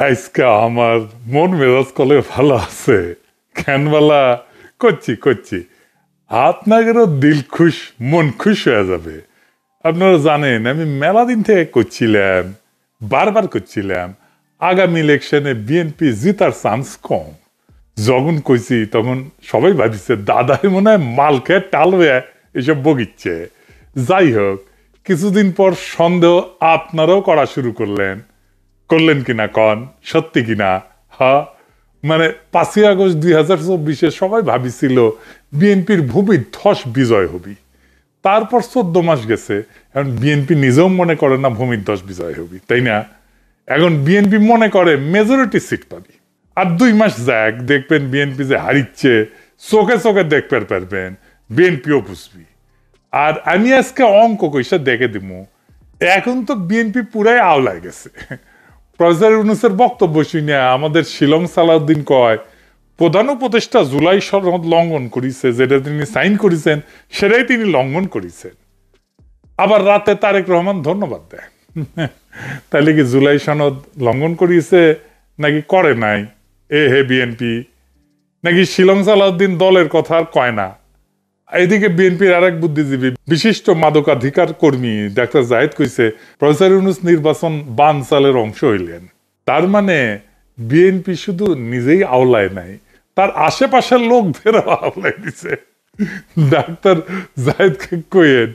আজকে আমার মন মেজাজ কলে ভালো আছে কেনবেলা করছি আপনাদেরও দিল খুশ মন খুশ হয়ে যাবে। আপনারা জানেন আমি মেলা দিন থেকে করছিলাম, বারবার করছিলাম আগামী ইলেকশনে বিএনপি জিতার চান্স কম। যখন কইছি তখন সবাই ভাবিছে দাদাই মনে হয় মাল খেয়ে টাল হয়ে এসব বগিচ্ছে। যাই হোক, কিছুদিন পর সন্দেহ আপনারাও করা শুরু করলেন কিনা কন, সত্যি কিনা? হ্যাঁ, মানে 5ই আগস্ট 2024 সবাই ভাবিছিল বিএনপির ভূমিধ্বস বিজয় হবি। তারপর 14 মাস গেছে, এখন বিএনপি নিজেও মনে করে না ভূমিধ্বস বিজয় হবি, তাই না? এখন বিএনপি মনে করে মেজরিটি সিট পাবি। আর 2 মাস যাক, দেখবেন বিএনপি যে হারিচ্ছে চোখে চোখে দেখতে পারবেন, বিএনপিও বুঝবি। আর আমি আজকে অঙ্ক কইসা দেখে দিব, এখন তো বিএনপি পুরাই আওলায় গেছে। প্রফেসর ইউনূসের বক্তব্য শুনে আমাদের শিলং সালাউদ্দিন কয় প্রধান উপদেষ্টা জুলাই সনদ লঙ্ঘন করেছে, যেটা তিনি সাইন করেছেন সেটাই তিনি লঙ্ঘন করেছেন। আবার রাতে তারেক রহমান ধন্যবাদ দেয়। তাহলে কি জুলাই সনদ লঙ্ঘন করিয়েছে নাকি করে নাই হে বিএনপি? নাকি শিলং সালাউদ্দিন দলের কথা আর কয় না? এদিকে বিএনপির আরেক বুদ্ধিজীবী বিশিষ্ট মাদকাধিকার কর্মী ডাক্তার জাহিদ কইছে প্রফেসর ইউনূস নির্বাচন বানচালের অংশ হইলেন। তার মানে বিএনপি শুধু নিজেই আওলায় নাই, তার আশেপাশের লোকদের আওলায় দিছে। ডাক্তার জাহিদকে কইেন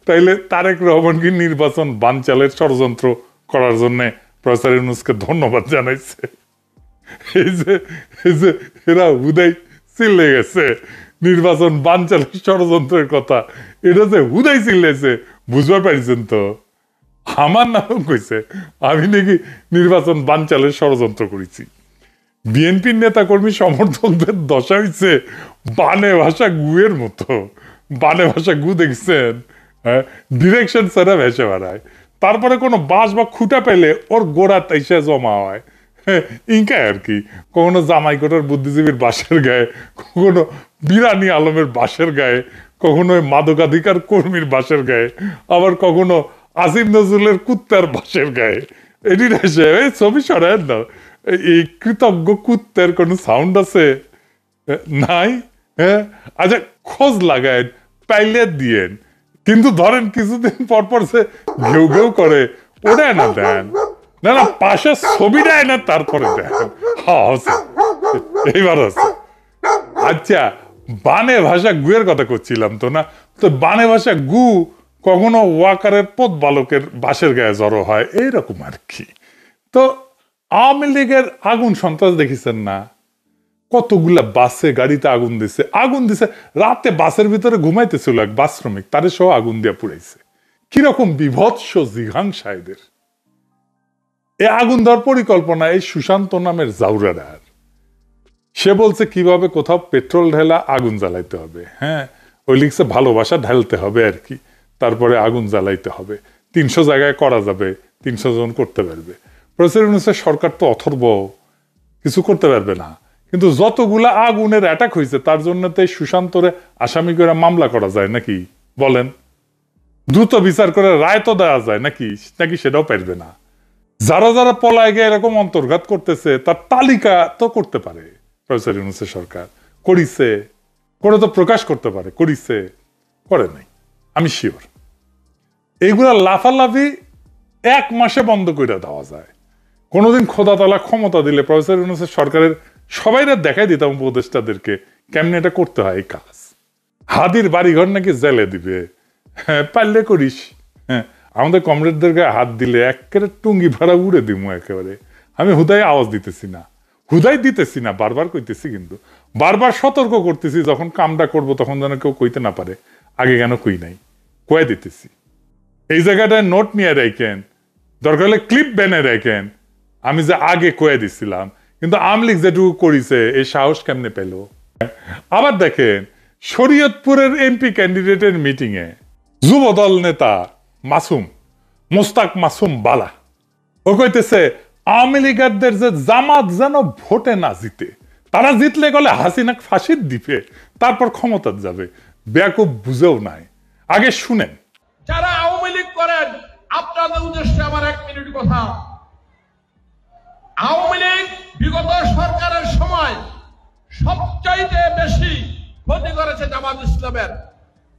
তাইলে তারেক রহমানকে নির্বাচন বানচালের ষড়যন্ত্র করার জন্য প্রফেসর ইউনূসকে ধন্যবাদ জানাইছে। এই যে এরা হুদাই চিল্লে গেছে নির্বাচন বানচালের ষড়যন্ত্রের কথা, এটা যে হুদাই চিল্লেছে বুঝতে পারছেন তো? আমার নাম কইছে আমি নাকি নির্বাচন বানচালের ষড়যন্ত্র করেছি। বিএনপির নেতা কর্মী সমর্থকদের দশা হইছে বানে ভাষা গুয়ের মতো। বানে ভাষা গু দেখছেন, হ্যাঁ, ডিরেকশন ছাড়া ভেসে বেড়ায়। তারপরে কোনো বাঁশ বা খুঁটা পেলে ওর গোড়া তাইসে জমা হয়। ইনকাই আর কি, কখনো জামাইকোটার বুদ্ধিজীবীর বাসের গায়ে, কখনো বিরানি আলমের বাসের গায়ে, কখনো মাদকাধিকার কর্মীর বাসের গায়ে, আবার কখনো আসিফ নজরুলের কুত্তার বাসের গায়ে। এটি এসে ছবি সরায় না, এই কৃতজ্ঞ কুত্তের কোনো সাউন্ড আছে নাই? হ্যাঁ, আচ্ছা খোঁজ লাগায় পাইলে দিয়েন, কিন্তু ধরেন কিছুদিন পর পর সে ঘেউ ঘেউ করে ওটা না দেন, না পাশে ছবি দেয় না তারপরে দেন। হ্যাঁ এইবার আছে। আচ্ছা, বানে ভাষা গুয়ের কথা করছিলাম তো না, তো বানে ভাষা গু কখনো ওয়াকারের পথ বালকের বাসের গায়ে জড়ো হয়, এইরকম আর কি। তো আওয়ামী লীগের আগুন সন্ত্রাস দেখেছেন না? কতগুলা বাসে গাড়িতে আগুন দিছে রাতে, বাসের ভিতরে ঘুমাইতেছিল এক বাস শ্রমিক, তারে সহ আগুন দিয়ে পুড়াইছে। কিরকম বিভৎস জিঘাংসা এদের! এই আগুন দেওয়ার পরিকল্পনা এই সুশান্ত নামের জাউরার। সে বলছে কিভাবে কোথাও পেট্রোল ঢেলা আগুন জ্বালাইতে হবে। হ্যাঁ, ওই লিখছে ভালোবাসা ঢালতে হবে আর কি, তারপরে আগুন জ্বালাইতে হবে। 300 জায়গায় করা যাবে, 300 জন করতে পারবে। প্রফেসর ইউনূসের সরকার তো অথর্ব, কিছু করতে পারবে না। কিন্তু যতগুলা আগুনের অ্যাটাক হয়েছে তার জন্য তো সুশান্তরে আসামি করে মামলা করা যায় নাকি বলেন? দ্রুত বিচার করে রায় তো দেওয়া যায় নাকি? সেটাও পারবে না। যারা যারা পলায় গিয়ে এরকম অন্তর্ঘাত করতেছে তার তালিকা তো করতে পারে প্রফেসর ইউনূসের সরকার। করিছে, করে তো প্রকাশ করতে পারে, করিছে, করে নাই, আমি শিওর। এইগুলা লাফালাফি 1 মাসে বন্ধ করে দেওয়া যায়। কোনোদিন খোদা তাআলা ক্ষমতা দিলে প্রফেসর ইউনূসের সরকারের সবাইরা দেখাই দিতাম উপদেষ্টাদেরকে কেমনে এটা করতে হয় এই কাজ। হাদির বাড়িঘর নাকি জেলে দিবে, হ্যাঁ পারলে করিস। হ্যাঁ, আমাদের কমরেডদের গায়ে হাত দিলে একেবারে টুঙ্গি ভাড়া উড়ে দিব একেবারে। আমি হুদাই আওয়াজ দিতেছি না, বারবার কইতেছি, কিন্তু বারবার সতর্ক করতেছি যখন কামটা করবো তখন যেন কেউ কইতে না পারে আগে কেন কই নাই, কয়ে দিতেছি। এই জায়গাটায় নোট নিয়ে রাখেন, দরকার হলে ক্লিপ বেনে রাখেন, আমি যে আগে কয়ে দিছিলাম। কিন্তু আওয়ামী লীগ যেটুকু করিছে এই সাহস কেমনে পেল? আবার দেখেন শরীয়তপুরের এমপি ক্যান্ডিডেটের মিটিং এ যুবদল নেতা মোস্তাক মাসুম বালা ও কইতেছে আওয়ামী লীগারদের যে জামাত যেন ভোটে না জিতে, তারা জিতলে গেলে হাসিনা ফাঁসির দিবে, তারপর ক্ষমতা যাবে। বেয়াকুব বুঝেও নাই। আগে শুনেন। যারা আওয়ামী লীগ করেন, আপনাদের উদ্দেশ্যে আমার 1 মিনিট কথা। আওয়ামী লীগ বিগত সরকারের সময় সবচাইতে বেশি ক্ষতি করেছে জামাত ইসলামের।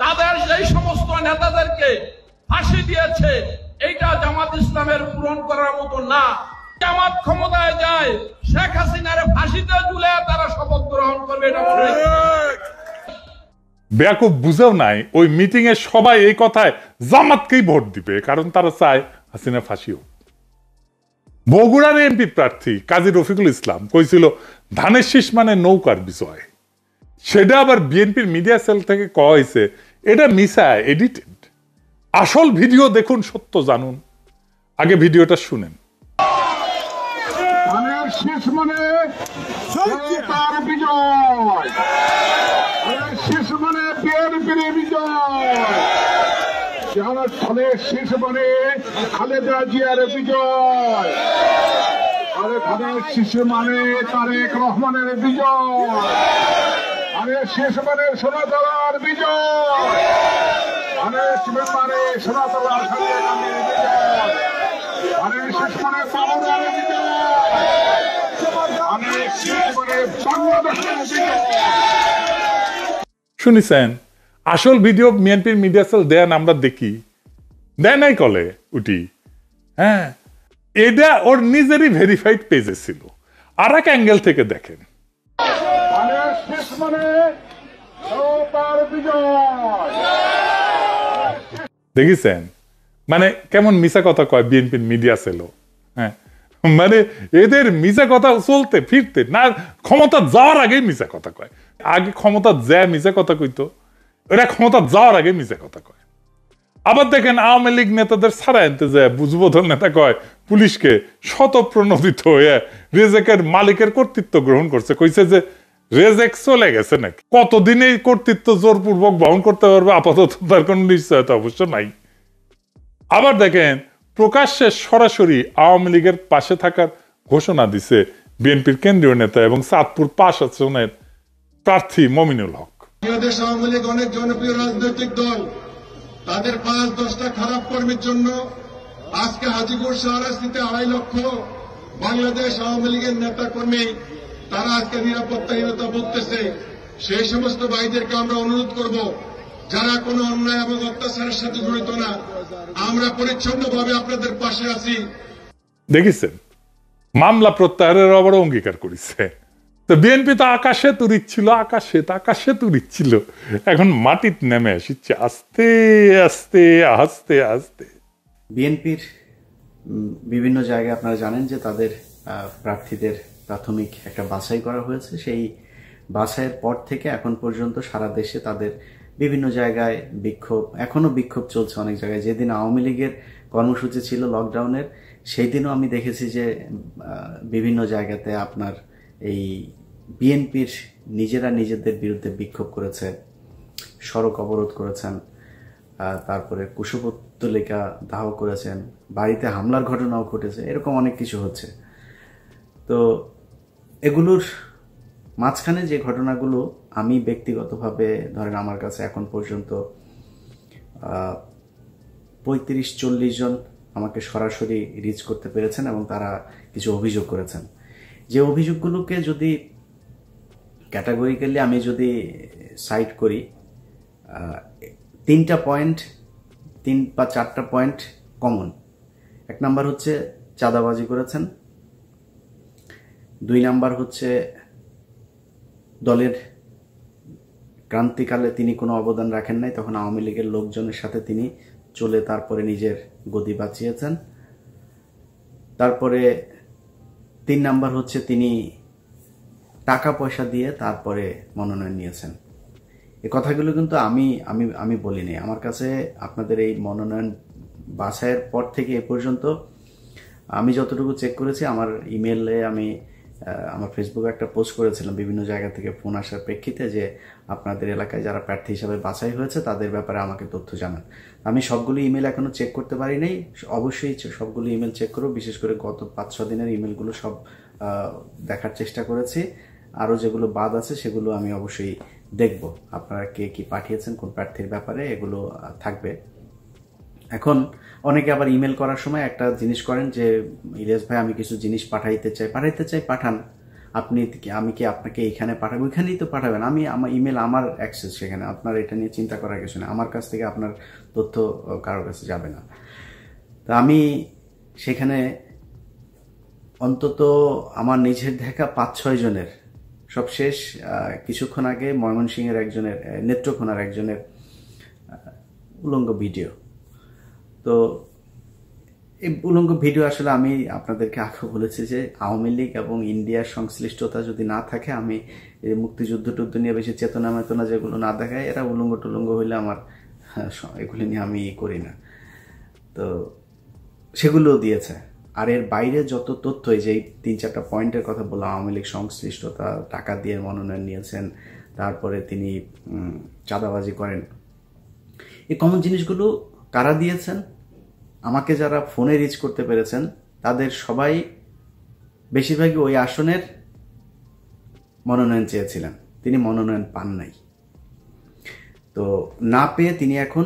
তাদের যেই সমস্ত নেতাদেরকে ফাঁসি দিয়েছে, এইটা জামাত ইসলামের পূরণ করার মতো না। জামাত ক্ষমতায় যায়, শেখ হাসিনার ফাঁসিতে ঝুলে তারা শপথ গ্রহণ করবে, এটা মনে বেয়াকুব বুঝেও নাই ওই মিটিং এ সবাই এই কথায় জামাতকেই ভোট দিবে, কারণ তারা চায় হাসিনা ফাঁসি হোক। বগুড়ার এমপি প্রার্থী কাজী রফিকুল ইসলাম কইছিল ধানের শীষ মানে নৌকার বিষয়। সেটা আবার বিএনপির মিডিয়া সেল থেকে কওয়া হয়েছে এটা মিসা এডিটেড। আসল ভিডিও দেখুন, সত্য জানুন। আগে ভিডিওটা শুনেন। ধানের শীষ মানে নৌকার বিজয়, ধানের শীষ মানে বিএনপির বিজয়, ধানের শীষ মানে খালেদা জিয়ার বিজয়, আরে ধানের শীষ মানে তারেক রহমানের বিজয়, ধানের শীষ মানে সোনাতলার বিজয়, ধানের শীষ মানে সোনাতলার বিজয়, ধানের শীষ মানে বাবুরার বিজয়, ধানের শীষ মানে বাংলাদেশের বিজয়। শুনিছেন? আসল ভিডিও বিএনপির মিডিয়া সেল দেন, আমরা দেখি দেয় নাই কলে উঠি। হ্যাঁ, এটা ওর নিজেরই ভেরিফাইড পেজে ছিল। আর এক অ্যাঙ্গেল থেকে দেখেন। দেখিছেন মানে কেমন মিছা কথা কয় বিএনপির মিডিয়া সেল। হ্যাঁ, মানে এদের মিছা কথা চলতে ফিরতে না, ক্ষমতা যাওয়ার আগেই মিছা কথা কয়। আগে ক্ষমতা যায় মিছা কথা কইতো, এরা ক্ষমতা যাওয়ার আগে মিছা কথা কয়। আবার দেখেন আওয়ামী লীগ নেতাদের ছাড়া আনতে যায় বুঝবোধন নেতা কয় পুলিশকে শতপ্রণোদিত হয়ে রেজেকের মালিকের কর্তৃত্ব গ্রহণ করছে, কইছে যে রেজেক চলে গেছে নাকি। কতদিন এই কর্তৃত্ব জোরপূর্বক বহন করতে পারবে আপাতত তার কোন নিশ্চয়তা অবশ্য নাই। আবার দেখেন প্রকাশ্যে সরাসরি আওয়ামী লীগের পাশে থাকার ঘোষণা দিছে বিএনপির কেন্দ্রীয় নেতা এবং চাঁদপুর ৫ আসনের প্রার্থী মমিনুল হক। বাংলাদেশ আওয়ামী লীগ অনেক জনপ্রিয় রাজনৈতিক দল, তাদের ৫-১০টা খারাপ কর্মীর জন্য আজকে হাজীপুর শাহরাস্তিতে ২.৫ লক্ষ বাংলাদেশ আওয়ামী লীগের নেতা কর্মী তারা আজকে নিরাপত্তাহীনতা ভুগতেছে। সেই সমস্ত ভাইদেরকে আমরা অনুরোধ করব, যারা কোনো অন্যায় এবং অত্যাচারের সাথে জড়িত না, আমরা পরিচ্ছন্নভাবে আপনাদের পাশে আছি। দেখেছেন মামলা প্রত্যাহারের আবার অঙ্গীকার করেছে। তো বিএনপি তো আকাশে তুরিচ্ছিল, আকাশে তুরিচ্ছিল, এখন মাটিত নেমে আসছে আস্তে আস্তে আস্তে আস্তে। বিএনপির বিভিন্ন জায়গায় আপনারা জানেন যে তাদের প্রার্থীদের প্রাথমিক একটা বাছাই করা হয়েছে। সেই বাছাইয়ের পর থেকে এখন পর্যন্ত সারা দেশে তাদের বিভিন্ন জায়গায় বিক্ষোভ, এখনো বিক্ষোভ চলছে অনেক জায়গায়। যেদিন আওয়ামী লীগের কর্মসূচি ছিল লকডাউনের, সেই দিনও আমি দেখেছি যে বিভিন্ন জায়গাতে আপনার এই বিএনপির নিজেরা নিজেদের বিরুদ্ধে বিক্ষোভ করেছে, সড়ক অবরোধ করেছেন, তারপরে কুশপুত্তলিকা দাহ করেছেন, বাড়িতে হামলার ঘটনাও ঘটেছে, এরকম অনেক কিছু হচ্ছে। তো এগুলোর মাঝখানে যে ঘটনাগুলো আমি ব্যক্তিগতভাবে ধরেন আমার কাছে এখন পর্যন্ত ৩৫-৪০ জন আমাকে সরাসরি রিচ করতে পেরেছেন এবং তারা কিছু অভিযোগ করেছেন। যে অভিযোগগুলোকে যদি ক্যাটাগরিক্যালি আমি যদি সাইট করি, 3 বা 4টা পয়েন্ট কমন। 1 নাম্বার হচ্ছে চাঁদাবাজি করেছেন, 2 নাম্বার হচ্ছে দলের ক্রান্তিকালে তিনি কোনো অবদান রাখেন নাই, তখন আওয়ামী লীগের লোকজনের সাথে তিনি চলে তারপরে নিজের গদি বাঁচিয়েছেন। তারপরে 3 নাম্বার হচ্ছে তিনি টাকা পয়সা দিয়ে তারপরে মনোনয়ন নিয়েছেন। এই কথাগুলো কিন্তু আমি বলিনি। আমার কাছে আপনাদের এই মনোনয়ন বাছাইয়ের পর থেকে এ পর্যন্ত আমি যতটুকু চেক করেছি, আমার ইমেলে আমি আমার ফেসবুকে একটা পোস্ট করেছিলাম বিভিন্ন জায়গা থেকে ফোন আসার প্রেক্ষিতে যে আপনাদের এলাকায় যারা প্রার্থী হিসাবে বাছাই হয়েছে তাদের ব্যাপারে আমাকে তথ্য জানান। আমি সবগুলো ইমেল এখনো চেক করতে পারি নাই, অবশ্যই সবগুলো ইমেল চেক করব। বিশেষ করে গত ৫-৬ দিনের ইমেলগুলো সব দেখার চেষ্টা করেছি। আরও যেগুলো বাদ আছে সেগুলো আমি অবশ্যই দেখব। আপনারা কে কি পাঠিয়েছেন কোন প্রার্থীর ব্যাপারে, এগুলো থাকবে। এখন অনেকে আবার ইমেল করার সময় একটা জিনিস করেন যে ইলিয়াস ভাই আমি কিছু জিনিস পাঠাইতে চাই পাঠান, আমি কি আপনাকে এখানে পাঠাবো, ওইখানেই তো পাঠাবেন, আমার ইমেল আমার অ্যাক্সেস সেখানে, আপনার এটা নিয়ে চিন্তা করার কিছু নেই, আমার কাছ থেকে আপনার তথ্য কারোর কাছে যাবে না। তা আমি সেখানে অন্তত আমার নিজের দেখা 5-6 জনের, সবশেষ কিছুক্ষণ আগে ময়মনসিংহের একজনের, নেত্রকোনার একজনের উলঙ্গ ভিডিও। তো এই উলঙ্গ ভিডিও আসলে আমি আপনাদেরকে আগে বলেছি যে আওয়ামী লীগ এবং ইন্ডিয়ার সংশ্লিষ্টতা যদি না থাকে, আমি মুক্তিযুদ্ধ টুদ্ধ নিয়ে বেশি চেতনা মেতনা যেগুলো না দেখায়, এরা উলঙ্গ টুলঙ্গ হইলে আমার এগুলি নিয়ে আমি করি না। তো সেগুলোও দিয়েছে। আর এর বাইরে যত তথ্য, এই যে 3-4টা পয়েন্টের কথা বললাম, আওয়ামী লীগ সংশ্লিষ্টতা, টাকা দিয়ে মনোনয়ন নিয়েছেন, তারপরে তিনি চাঁদাবাজি করেন, এই কমন জিনিসগুলো কারা দিয়েছেন? আমাকে যারা ফোনে রিচ করতে পেরেছেন তাদের সবাই বেশিরভাগই ওই আসনের মনোনয়ন চেয়েছিলেন, তিনি মনোনয়ন পান নাই। তো না পেয়ে তিনি এখন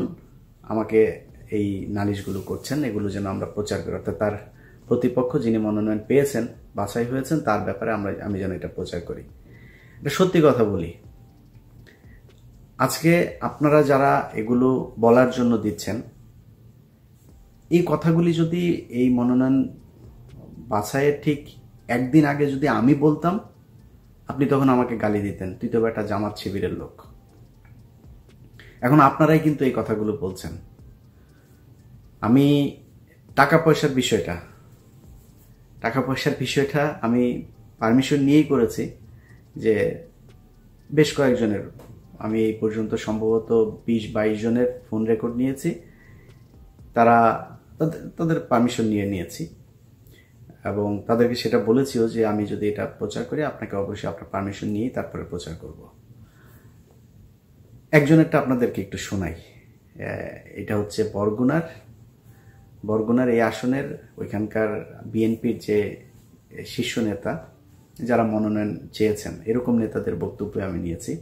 আমাকে এই নালিশগুলো করছেন, এগুলো যেন আমরা প্রচার করি, অর্থাৎ তার প্রতিপক্ষ যিনি মনোনয়ন পেয়েছেন, বাছাই হয়েছেন, তার ব্যাপারে আমি যেন এটা প্রচার করি। এটা সত্যি কথা বলি, আজকে আপনারা যারা এগুলো বলার জন্য দিচ্ছেন, এই কথাগুলি যদি এই মনোনয়ন বাছাইয়ের ঠিক একদিন আগে যদি আমি বলতাম, আপনি তখন আমাকে গালি দিতেন, তুই তো একটা জামাত শিবিরের লোক। এখন আপনারাই কিন্তু এই কথাগুলো বলছেন। আমি টাকা পয়সার বিষয়টা আমি পারমিশন নিয়েই করেছি, যে বেশ কয়েকজনের, আমি এই পর্যন্ত সম্ভবত 20-22 জনের ফোন রেকর্ড নিয়েছি, তাদের পারমিশন নিয়েছি এবং তাদেরকে সেটা বলেছিও যে আমি যদি এটা প্রচার করি আপনাকে অবশ্যই আপনার পারমিশন নিয়েই তারপরে প্রচার করব। একজনেরটা আপনাদেরকে একটু শোনাই। এটা হচ্ছে বরগুনার এই আসনের ওইখানকার বিএনপির যে শীর্ষ নেতা যারা মনোনয়ন চেয়েছেন, এরকম নেতাদের বক্তব্য আমি নিয়েছি।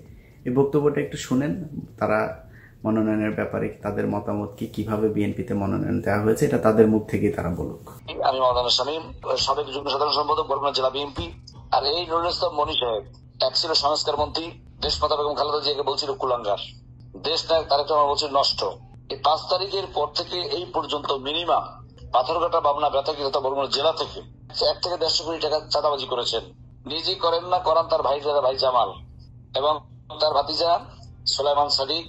এই বক্তব্যটা একটু শুনেন, তারা মনোনয়নের ব্যাপারে তাদের মতামত কি, কিভাবে বিএনপিতে মনোনয়ন দেওয়া হয়েছে, এটা তাদের মুখ থেকেই তারা বলুক। আমি মাওলানা শামীম, সাবেক যুগ্ম সাধারণ সম্পাদক বরগুনা জেলা বিএনপি। আর এই নুরুল ইসলাম মনি সাহেব এক ছিল সংস্কার মন্ত্রী, দেশমাতা বেগম খালেদা জিয়াকে বলছিল কুলাঙ্গার, দেশ নায়ক তারেক রহমান বলছিল নষ্ট। এই 5 তারিখের পর থেকে এই পর্যন্ত মিনিমাম পাথরঘাটা, পাবনা, বেতাগী তথা বরগুনা জেলা থেকে 1 থেকে 150 কোটি টাকা চাঁদাবাজি করেছেন। নিজেই করেন না, করান তার ভাই জামাল এবং তার ভাতিজা সুলাইমান সাদিক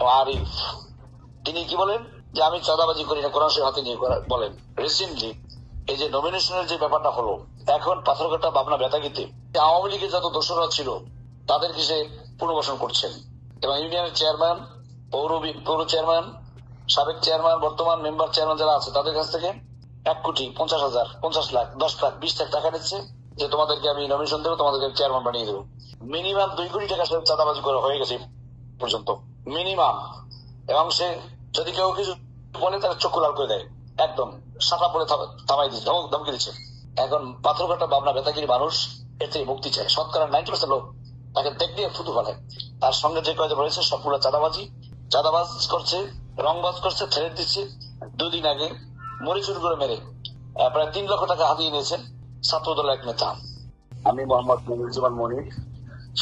ও আরিফ। তিনি কি বলেন যে আমি চাঁদাবাজি করি না, কোরআন শরীফ হাতে নিয়ে বলেন। রিসেন্টলি এই যে নমিনেশনের যে ব্যাপারটা হলো, এখন পাথরঘাটা, পাবনা, বেতাগীতে আওয়ামী লীগের যত দোষরা ছিল তাদেরকে সে পুনর্বাসন করছেন এবং ইউনিয়নের চেয়ারম্যান, পৌর চেয়ারম্যান, সাবেক চেয়ারম্যান, বর্তমান মেম্বার চেয়ারম্যান যারা আছে তাদের কাছ থেকে 1,50,000, 50 লাখ, 10 লাখ, 20 লাখ টাকা নিচ্ছে যে তোমাদেরকে আমি নমিনেশন দেবো, তোমাদেরকে চেয়ারম্যান বানিয়ে দেবো। মিনিমাম 2 কোটি টাকা সে চাঁদাবাজি করে হয়ে গেছে পর্যন্ত মিনিমাম। এবং সে যদি কেউ কিছু বলে তার চক্ষু লাল করে দেয়, একদম সাফা পরে থামাই দিচ্ছে, ধমকি দিচ্ছে। এখন পাথরঘাটা, পাবনা, বেতাগীর মানুষ এর থেকে মুক্তি চায়। শতকরা 90% লোক তাকে দেখ দিয়ে থুতু ফেলে। তার সঙ্গে যে কয়েকজন রয়েছে সবগুলো চাঁদাবাজ করছে, রংবাজ করছে, থ্রেট দিচ্ছে। 2 দিন আগে মরি চুরি করে মেরে প্রায় 3 লক্ষ টাকা হাতিয়ে নিয়েছেন ছাত্রদলের এক নেতা। আমি মোহাম্মদ মনিরুজ্জামান মনির,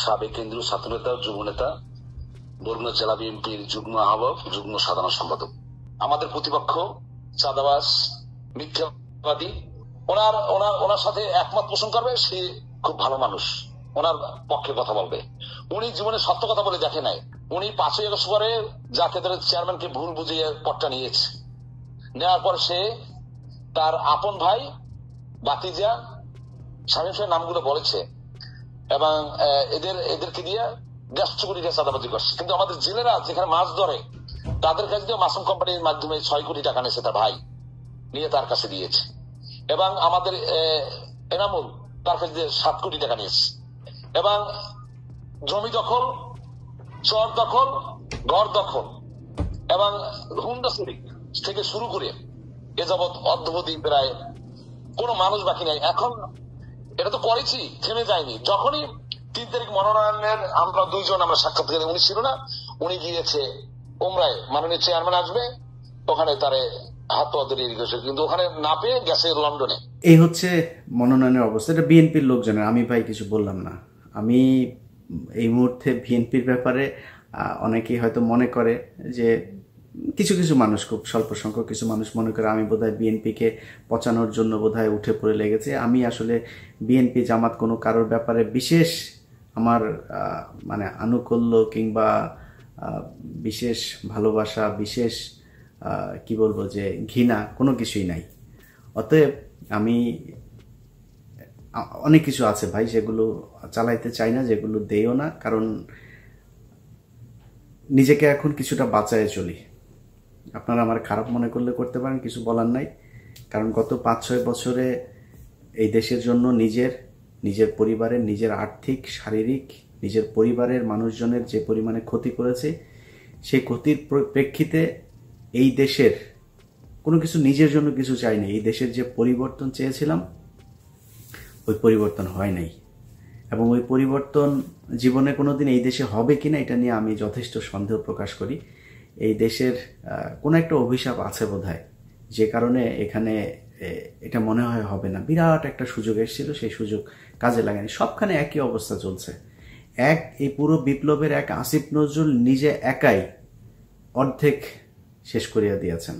সাবেক কেন্দ্রীয় ছাত্র নেতা, যুব নেতা, বরগুনা জেলা বিএনপির যুগ্ম আহ্বায়ক, যুগ্ম সাধারণ সম্পাদক। আমাদের প্রতিপক্ষ চাঁদাবাজ, মিথ্যাবাদী, ওনার সাথে একমত পোষণ করবে, সে খুব ভালো মানুষ, ওনার পক্ষে কথা বলবে। উনি জীবনে সত্য কথা বলে দেখে নাই। উনি 5ই আগস্ট পরে জাতীয় দলের চেয়ারম্যানকে ভুল বুঝিয়ে পদটা নিয়েছে। নেওয়ার পর সে তার আপন ভাই, ভাতিজা, শামীম সাহেব নামগুলো বলেছে এবং এদেরকে দিয়ে 150 কোটি টাকা চাঁদাবাজি করছে। কিন্তু আমাদের জেলেরা যেখানে মাছ ধরে তাদের কাছে দিয়ে মাসুম কোম্পানির মাধ্যমে 6 কোটি টাকা নিয়েছে, তার ভাই নিয়ে তার কাছে দিয়েছে। এবং আমাদের এনামুল তার কাছে দিয়ে 7 কোটি টাকা নিয়েছে। এবং জমি দখল, চর দখল, ঘর দখল এবং হুন্ডা চুরি থেকে শুরু করে এ যাবৎ অদ্যাবধি প্রায় কোনো মানুষ বাকি নাই। এখন এটা তো করেছি, থেমে যায়নি। যখনই 3 তারিখ মনোনয়নের আমরা 2 জন আমরা সাক্ষাৎকারে, উনি ছিল না, উনি গিয়েছে উমরায়, মাননীয় চেয়ারম্যান আসবে, ওখানে তারে হাত পাওয়া দিয়ে গেছে, কিন্তু ওখানে না পেয়ে গেছে লন্ডনে। এই হচ্ছে মনোনয়নের অবস্থা। এটা বিএনপির লোকজনের, আমি ভাই কিছু বললাম না। আমি এই মুহূর্তে বিএনপির ব্যাপারে অনেকেই হয়তো মনে করে যে কিছু কিছু মানুষ, খুব স্বল্প সংখ্যক কিছু মানুষ মনে করে আমি বোধহয় বিএনপিকে পচানোর জন্য বোধহয় উঠে পড়ে লেগেছে। আমি আসলে বিএনপি জামাত কোনো কারোর ব্যাপারে বিশেষ আমার মানে আনুকূল্য কিংবা বিশেষ ভালোবাসা, বিশেষ কি বলবো যে ঘৃণা কোনো কিছুই নাই। অতএব আমি অনেক কিছু আছে ভাই যেগুলো চালাইতে চাই না, যেগুলো দেইও না, কারণ নিজেকে এখন কিছুটা বাঁচায় চলি। আপনারা আমার খারাপ মনে করলে করতে পারেন, কিছু বলার নাই। কারণ গত 5-6 বছরে এই দেশের জন্য নিজের পরিবারের, নিজের আর্থিক, শারীরিক, নিজের পরিবারের মানুষজনের যে পরিমাণে ক্ষতি করেছে, সেই ক্ষতির প্রেক্ষিতে এই দেশের কোনো কিছু নিজের জন্য কিছু চাইনি। এই দেশের যে পরিবর্তন চেয়েছিলাম ওই পরিবর্তন হয় নাই, এবং ওই পরিবর্তন জীবনে কোনোদিন এই দেশে হবে কিনা এটা নিয়ে আমি যথেষ্ট সন্দেহ প্রকাশ করি। এই দেশের কোনো একটা অভিশাপ আছে বোধহয়, যে কারণে এখানে এটা মনে হয় হবে না। বিরাট একটা সুযোগ এসেছিল, সেই সুযোগ কাজে লাগেনি। সবখানে একই অবস্থা চলছে। এই পুরো বিপ্লবের আসিফ নজরুল নিজে একাই অর্ধেক শেষ করিয়া দিয়েছেন।